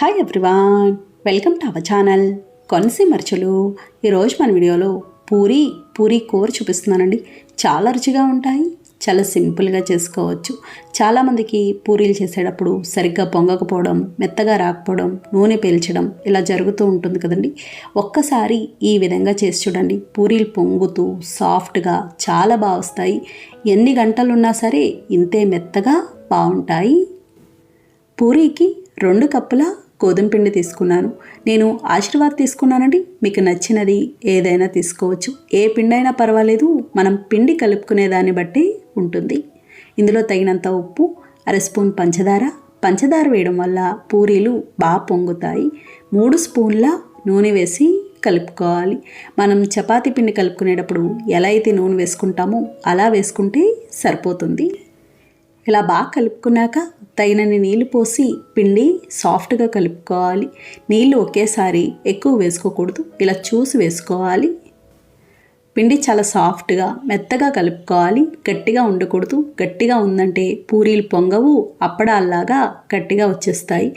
Hi everyone, welcome to our channel కొనసీ మర్చులు. ఈరోజు మన వీడియోలో పూరీ కూర చూపిస్తున్నానండి. చాలా రుచిగా ఉంటాయి, చాలా సింపుల్గా చేసుకోవచ్చు. చాలామందికి పూరీలు చేసేటప్పుడు సరిగ్గా పొంగకపోవడం, మెత్తగా రాకపోవడం, నూనె పీల్చడం ఇలా జరుగుతూ ఉంటుంది కదండి. ఒక్కసారి ఈ విధంగా చేసి చూడండి. పూరీలు పొంగుతూ సాఫ్ట్గా చాలా బాగా వస్తాయి. ఎన్ని గంటలున్నా సరే ఇంతే మెత్తగా బాగుంటాయి. పూరీకి 2 కప్పుల గోధుమ పిండి తీసుకున్నాను. నేను ఆశీర్వాద్ తీసుకున్నానండి. మీకు నచ్చినది ఏదైనా తీసుకోవచ్చు. ఏ పిండి అయినా పర్వాలేదు, మనం పిండి కలుపుకునే దాన్ని బట్టి ఉంటుంది. ఇందులో తగినంత ఉప్పు, 1/2 స్పూన్ పంచదార వేయడం వల్ల పూరీలు బాగా పొంగుతాయి. 3 స్పూన్ల నూనె వేసి కలుపుకోవాలి. మనం చపాతీ పిండి కలుపుకునేటప్పుడు ఎలా అయితే నూనె వేసుకుంటామో అలా వేసుకుంటే సరిపోతుంది. ఇలా బాగా కలుపుకున్నాక తగినన్ని నీళ్లు పోసి పిండి సాఫ్ట్గా కలుపుకోవాలి. నీళ్ళు ఒకేసారి ఎక్కువ వేసుకోకూడదు, ఇలా చూసి వేసుకోవాలి. పిండి చాలా సాఫ్ట్గా మెత్తగా కలుపుకోవాలి. గట్టిగా ఉండకూడదు. గట్టిగా ఉందంటే పూరీలు పొంగవు, అప్పడాల్లాగా గట్టిగా వచ్చేస్తాయి.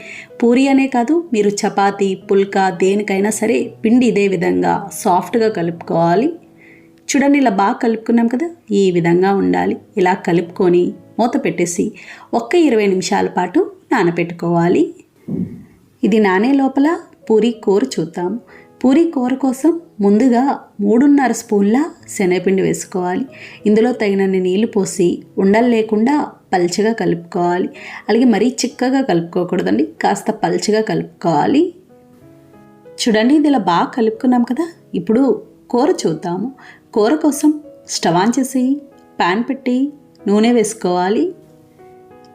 పూరీ అనే కాదు, మీరు చపాతీ, పుల్కా దేనికైనా సరే పిండి ఇదే విధంగా సాఫ్ట్గా కలుపుకోవాలి. చూడండి, ఇలా బాగా కలుపుకున్నాం కదా, ఈ విధంగా ఉండాలి. ఇలా కలుపుకొని మూత పెట్టేసి 20 నిమిషాల పాటు నానబెట్టుకోవాలి. ఇది నానే లోపల పూరీ కూర చూద్దాం. పూరీ కూర కోసం ముందుగా 3.5 స్పూన్ల శనగపిండి వేసుకోవాలి. ఇందులో తగినన్ని నీళ్లు పోసి ఉండలు లేకుండా పల్చగా కలుపుకోవాలి. అలాగే మరీ చిక్కగా కలుపుకోకూడదండి, కాస్త పల్చగా కలుపుకోవాలి. చూడండి, ఇది ఇలా బాగా కలుపుకున్నాం కదా. ఇప్పుడు కూర చూద్దాము. కూర కోసం స్టవ్ ఆన్ చేసి ప్యాన్ పెట్టి నూనె వేసుకోవాలి.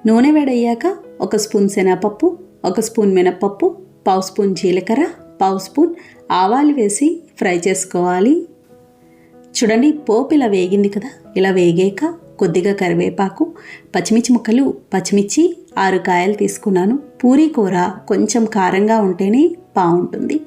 నూనె వేడయ్యాక 1 స్పూన్ శనగపప్పు, 1 స్పూన్ మినపప్పు, 1/2 స్పూన్ జీలకర్ర, 1/2 స్పూన్ ఆవాలు వేసి ఫ్రై చేసుకోవాలి. చూడండి, పోపు ఇలా వేగింది కదా. ఇలా వేగాక కొద్దిగా కరివేపాకు, పచ్చిమిర్చి ముక్కలు, పచ్చిమిర్చి 6 కాయలు తీసుకున్నాను. పూరీ కూర కొంచెం కారంగా ఉంటేనే బాగుంటుంది.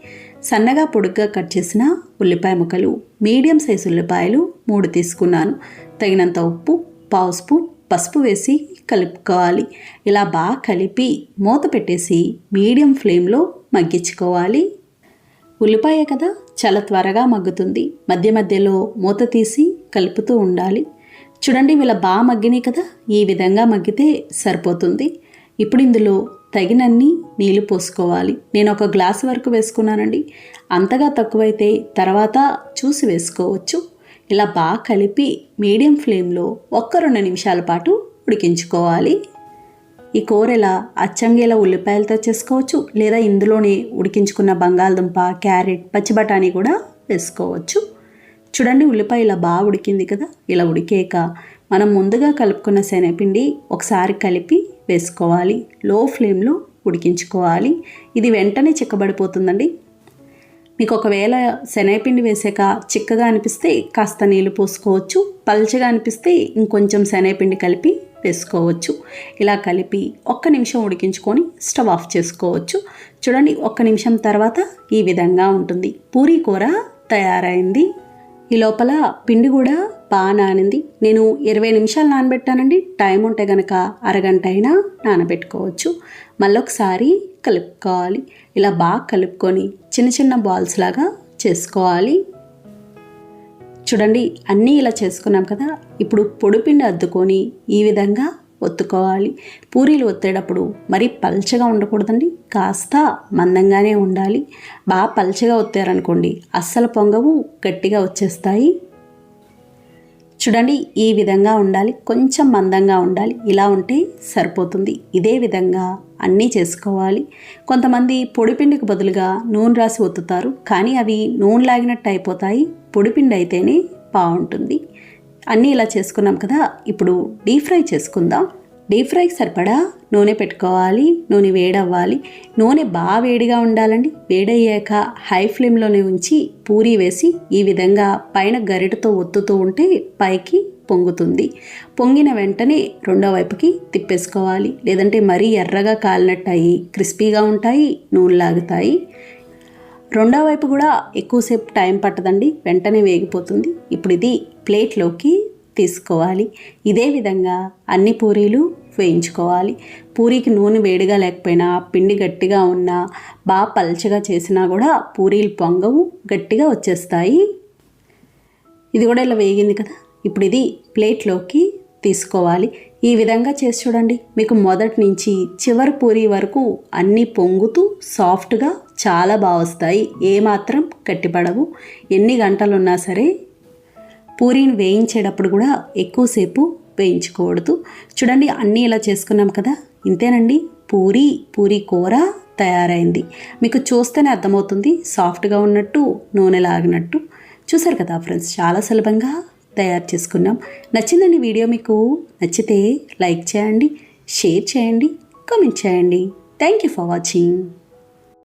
సన్నగా పొడుగ్గా కట్ చేసిన ఉల్లిపాయ ముక్కలు, మీడియం సైజు ఉల్లిపాయలు 3 తీసుకున్నాను. తగినంత ఉప్పు, 1/2 స్పూన్ పసుపు వేసి కలుపుకోవాలి. ఇలా బాగా కలిపి మూత పెట్టేసి మీడియం ఫ్లేమ్లో మగ్గించుకోవాలి. ఉల్లిపాయ కదా, చాలా త్వరగా మగ్గుతుంది. మధ్య మధ్యలో మూత తీసి కలుపుతూ ఉండాలి. చూడండి, ఇలా బాగా మగ్గినాయి కదా, ఈ విధంగా మగ్గితే సరిపోతుంది. ఇప్పుడు ఇందులో తగినన్ని నీళ్లు పోసుకోవాలి. నేను 1 గ్లాస్ వరకు వేసుకున్నానండి. అంతగా తక్కువైతే తర్వాత చూసి వేసుకోవచ్చు. ఇలా బాగా కలిపి మీడియం ఫ్లేమ్లో 1-2 నిమిషాల పాటు ఉడికించుకోవాలి. ఈ కూర ఇలా అచ్చంగేలా ఉల్లిపాయలతో చేసుకోవచ్చు, లేదా ఇందులోనే ఉడికించుకున్న బంగాళదుంప, క్యారెట్, పచ్చి బఠానీ కూడా వేసుకోవచ్చు. చూడండి, ఉల్లిపాయ ఇలా బాగా ఉడికింది కదా. ఇలా ఉడికాక మనం ముందుగా కలుపుకున్న శనగపిండి ఒకసారి కలిపి వేసుకోవాలి. లో ఫ్లేమ్లో ఉడికించుకోవాలి. ఇది వెంటనే చిక్కబడిపోతుందండి. మీకు ఒకవేళ శనగపిండి వేసాక చిక్కగా అనిపిస్తే కాస్త నీళ్ళు పోసుకోవచ్చు. పల్చగా అనిపిస్తే ఇంకొంచెం శనగపిండి కలిపి వేసుకోవచ్చు. ఇలా కలిపి 1 నిమిషం ఉడికించుకొని స్టవ్ ఆఫ్ చేసుకోవచ్చు. చూడండి, 1 నిమిషం తర్వాత ఈ విధంగా ఉంటుంది. పూరీ కూర తయారైంది. ఈ లోపల పిండి కూడా బాగా నానింది. నేను 20 నిమిషాలు నానబెట్టానండి. టైం ఉంటే కనుక అరగంట అయినా నానబెట్టుకోవచ్చు. మళ్ళొకసారి కలుపుకోవాలి. ఇలా బాగా కలుపుకొని చిన్న చిన్న బాల్స్ లాగా చేసుకోవాలి. చూడండి, అన్నీ ఇలా చేసుకున్నాం కదా. ఇప్పుడు పొడిపిండి అద్దుకొని ఈ విధంగా ఒత్తుకోవాలి. పూరీలు ఒత్తేటప్పుడు మరీ పల్చగా ఉండకూడదండి, కాస్త మందంగానే ఉండాలి. బాగా పల్చగా ఒత్తారనుకోండి అస్సలు పొంగవు, గట్టిగా వచ్చేస్తాయి. చూడండి, ఈ విధంగా ఉండాలి, కొంచెం మందంగా ఉండాలి. ఇలా ఉంటే సరిపోతుంది. ఇదే విధంగా అన్నీ చేసుకోవాలి. కొంతమంది పొడిపిండికి బదులుగా నూనె రాసి ఒత్తుతారు, కానీ అవి నూనె లాగినట్టు అయిపోతాయి. పొడిపిండి అయితేనే బాగుంటుంది. అన్నీ ఇలా చేసుకున్నాం కదా. ఇప్పుడు డీప్ ఫ్రై చేసుకుందాం. డీప్ ఫ్రైకి సరిపడా నూనె పెట్టుకోవాలి. నూనె వేడవ్వాలి. నూనె బాగా వేడిగా ఉండాలండి. వేడయ్యాక హై ఫ్లేమ్లోనే ఉంచి పూరీ వేసి ఈ విధంగా పైన గరిటతో ఒత్తుతూ ఉంటే పైకి పొంగుతుంది. పొంగిన వెంటనే రెండో వైపుకి తిప్పేసుకోవాలి. లేదంటే మరీ ఎర్రగా కాలినట్టు అయ్యి క్రిస్పీగా ఉంటాయి, నూనె లాగుతాయి. రెండో వైపు కూడా ఎక్కువసేపు టైం పట్టదండి, వెంటనే వేగిపోతుంది. ఇప్పుడు ఇది ప్లేట్లోకి తీసుకోవాలి. ఇదే విధంగా అన్ని పూరీలు వేయించుకోవాలి. పూరీకి నూనె వేడిగా లేకపోయినా, పిండి గట్టిగా ఉన్నా, బాగా పల్చగా చేసినా కూడా పూరీలు పొంగవు, గట్టిగా వచ్చేస్తాయి. ఇది కూడా ఇలా వేగింది కదా, ఇప్పుడు ఇది ప్లేట్లోకి తీసుకోవాలి. ఈ విధంగా చేసి చూడండి, మీకు మొదటి నుంచి చివరి పూరీ వరకు అన్నీ పొంగుతూ సాఫ్ట్గా చాలా బాగా వస్తాయి. ఏమాత్రం గట్టిపడవు. ఎన్ని గంటలు ఉన్నా సరే పూరీని వేయించేటప్పుడు కూడా ఎక్కువసేపు వేయించకూడదు. చూడండి, అన్నీ ఇలా చేసుకున్నాం కదా, ఇంతేనండి. పూరీ కూర తయారైంది. మీకు చూస్తేనే అర్థమవుతుంది, సాఫ్ట్గా ఉన్నట్టు, నూనె లాగినట్టు. చూసారు కదా ఫ్రెండ్స్, చాలా సులభంగా తయారు చేసుకున్నాం. నచ్చిందండి వీడియో? మీకు నచ్చితే లైక్ చేయండి, షేర్ చేయండి, కామెంట్ చేయండి. Thank you for watching.